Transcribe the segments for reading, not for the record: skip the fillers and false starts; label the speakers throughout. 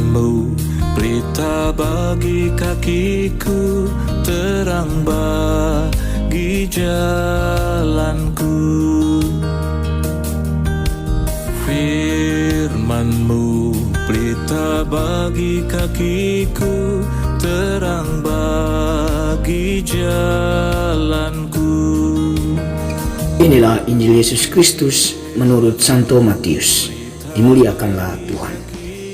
Speaker 1: Firman-Mu pelita bagi kakiku, terang bagi jalanku. Firman-Mu pelita bagi kakiku, terang bagi jalanku.
Speaker 2: Inilah Injil Yesus Kristus menurut Santo Matius. Dimuliakanlah Tuhan.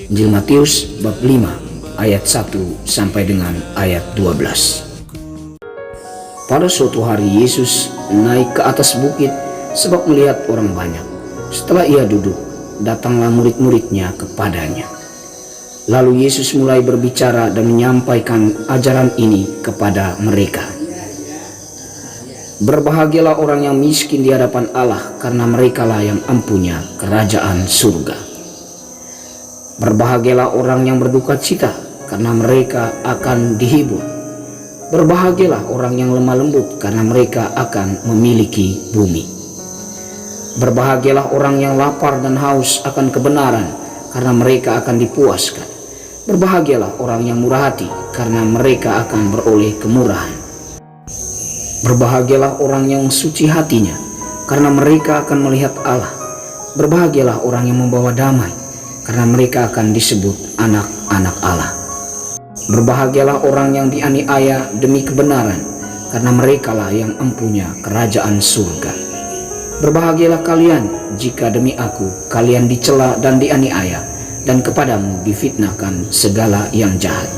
Speaker 2: Injil Matius bab 5 ayat 1 sampai dengan ayat 12. Pada suatu hari Yesus naik ke atas bukit sebab melihat orang banyak. Setelah ia duduk, datanglah murid-muridnya kepadanya. Lalu Yesus mulai berbicara dan menyampaikan ajaran ini kepada mereka. Berbahagialah orang yang miskin di hadapan Allah, karena merekalah yang empunya kerajaan surga. Berbahagialah orang yang berduka cita, karena mereka akan dihibur. Berbahagialah orang yang lemah lembut, karena mereka akan memiliki bumi. Berbahagialah orang yang lapar dan haus akan kebenaran, karena mereka akan dipuaskan. Berbahagialah orang yang murah hati, karena mereka akan beroleh kemurahan. Berbahagialah orang yang suci hatinya, karena mereka akan melihat Allah. Berbahagialah orang yang membawa damai, karena mereka akan disebut anak-anak Allah. Berbahagialah orang yang dianiaya demi kebenaran, karena merekalah yang empunya kerajaan surga. Berbahagialah kalian jika demi aku kalian dicela dan dianiaya, dan kepadamu difitnahkan segala yang jahat.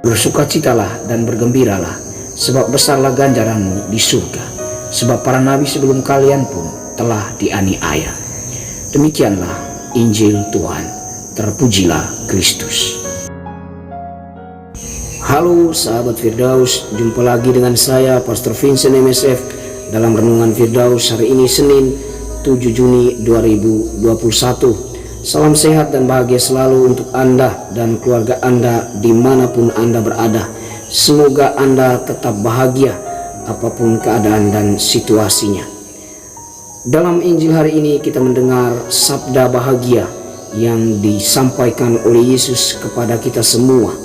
Speaker 2: Bersukacitalah dan bergembiralah, sebab besarlah ganjaranmu di surga. Sebab para nabi sebelum kalian pun telah dianiaya. Demikianlah Injil Tuhan. Terpujilah Kristus. Halo sahabat Firdaus, jumpa lagi dengan saya Pastor Vincent MSF dalam Renungan Firdaus hari ini Senin 7 Juni 2021. Salam sehat dan bahagia selalu untuk Anda dan keluarga Anda dimanapun Anda berada. Semoga Anda tetap bahagia apapun keadaan dan situasinya. Dalam Injil hari ini kita mendengar sabda bahagia yang disampaikan oleh Yesus kepada kita semua.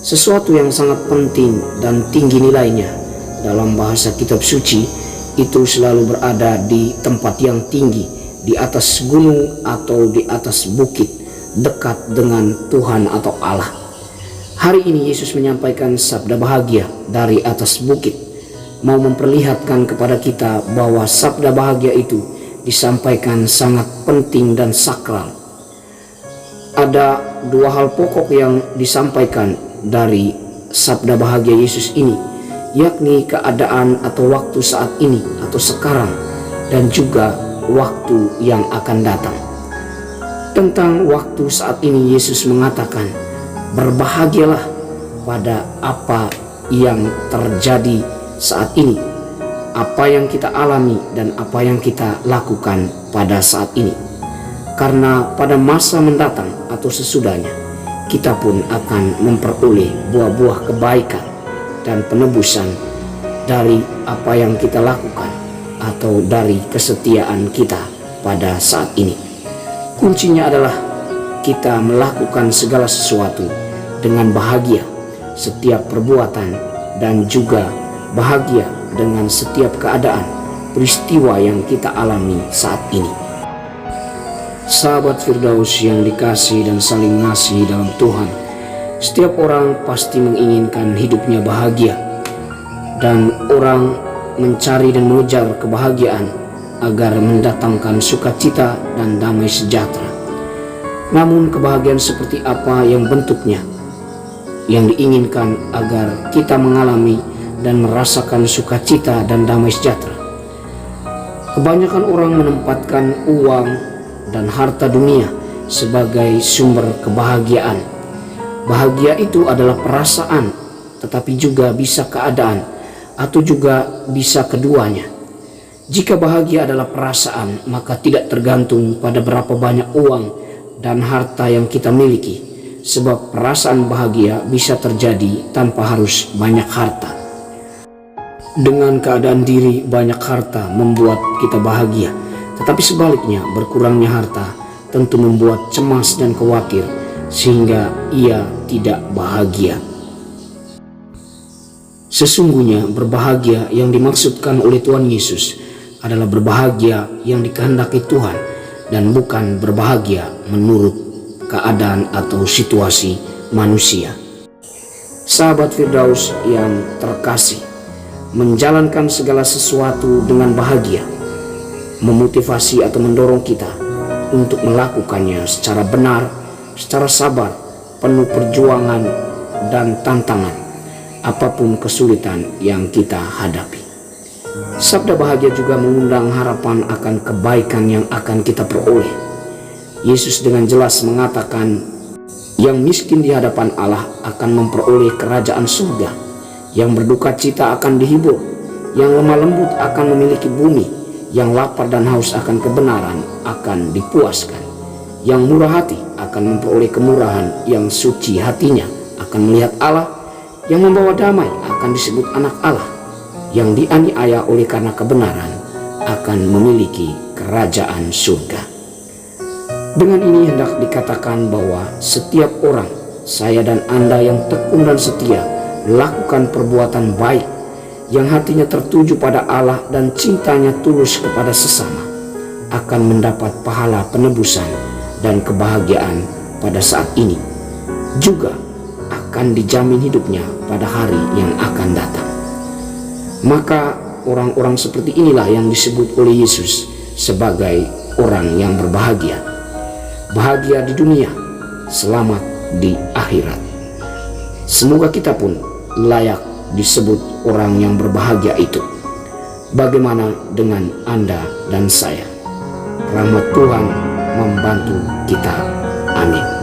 Speaker 2: Sesuatu yang sangat penting dan tinggi nilainya. Dalam bahasa kitab suci itu selalu berada di tempat yang tinggi, di atas gunung atau di atas bukit, dekat dengan Tuhan atau Allah. Hari ini Yesus menyampaikan sabda bahagia dari atas bukit, mau memperlihatkan kepada kita bahwa sabda bahagia itu disampaikan sangat penting dan sakral. Ada dua hal pokok yang disampaikan dari sabda bahagia Yesus ini, yakni keadaan atau waktu saat ini atau sekarang, dan juga waktu yang akan datang. Tentang waktu saat ini Yesus mengatakan, berbahagialah pada apa yang terjadi saat ini, apa yang kita alami dan apa yang kita lakukan pada saat ini. Karena pada masa mendatang atau sesudahnya, kita pun akan memperoleh buah-buah kebaikan dan penebusan dari apa yang kita lakukan atau dari kesetiaan kita pada saat ini. Kuncinya adalah kita melakukan segala sesuatu dengan bahagia setiap perbuatan, dan juga bahagia dengan setiap keadaan peristiwa yang kita alami saat ini. Sahabat Firdaus yang dikasihi dan saling ngasihi dalam Tuhan, setiap orang pasti menginginkan hidupnya bahagia, dan orang mencari dan mengejar kebahagiaan agar mendatangkan sukacita dan damai sejahtera. Namun kebahagiaan seperti apa yang bentuknya yang diinginkan agar kita mengalami dan merasakan sukacita dan damai sejahtera? Kebanyakan orang menempatkan uang dan harta dunia sebagai sumber kebahagiaan. Bahagia itu adalah perasaan, tetapi juga bisa keadaan, atau juga bisa keduanya. Jika bahagia adalah perasaan, maka tidak tergantung pada berapa banyak uang dan harta yang kita miliki, sebab perasaan bahagia bisa terjadi tanpa harus banyak harta. Dengan keadaan diri banyak harta membuat kita bahagia, tetapi sebaliknya berkurangnya harta tentu membuat cemas dan khawatir, sehingga ia tidak bahagia. Sesungguhnya berbahagia yang dimaksudkan oleh Tuhan Yesus adalah berbahagia yang dikehendaki Tuhan dan bukan berbahagia menurut keadaan atau situasi manusia. Sahabat Firdaus yang terkasih, menjalankan segala sesuatu dengan bahagia memotivasi atau mendorong kita untuk melakukannya secara benar, secara sabar, penuh perjuangan dan tantangan, apapun kesulitan yang kita hadapi. Sabda bahagia juga mengundang harapan akan kebaikan yang akan kita peroleh. Yesus dengan jelas mengatakan, yang miskin di hadapan Allah akan memperoleh kerajaan surga, yang berduka cita akan dihibur, yang lemah lembut akan memiliki bumi, yang lapar dan haus akan kebenaran akan dipuaskan, yang murah hati akan memperoleh kemurahan, yang suci hatinya akan melihat Allah, yang membawa damai akan disebut anak Allah, yang dianiaya oleh karena kebenaran akan memiliki kerajaan surga. Dengan ini hendak dikatakan bahwa setiap orang, saya dan Anda yang tekun dan setia, lakukan perbuatan baik, yang hatinya tertuju pada Allah dan cintanya tulus kepada sesama, akan mendapat pahala penebusan dan kebahagiaan pada saat ini, juga akan dijamin hidupnya pada hari yang akan datang. Maka orang-orang seperti inilah yang disebut oleh Yesus sebagai orang yang berbahagia. Bahagia di dunia, selamat di akhirat. Semoga kita pun layak disebut orang yang berbahagia itu. Bagaimana dengan Anda dan saya? Rahmat Tuhan membantu kita. Amin.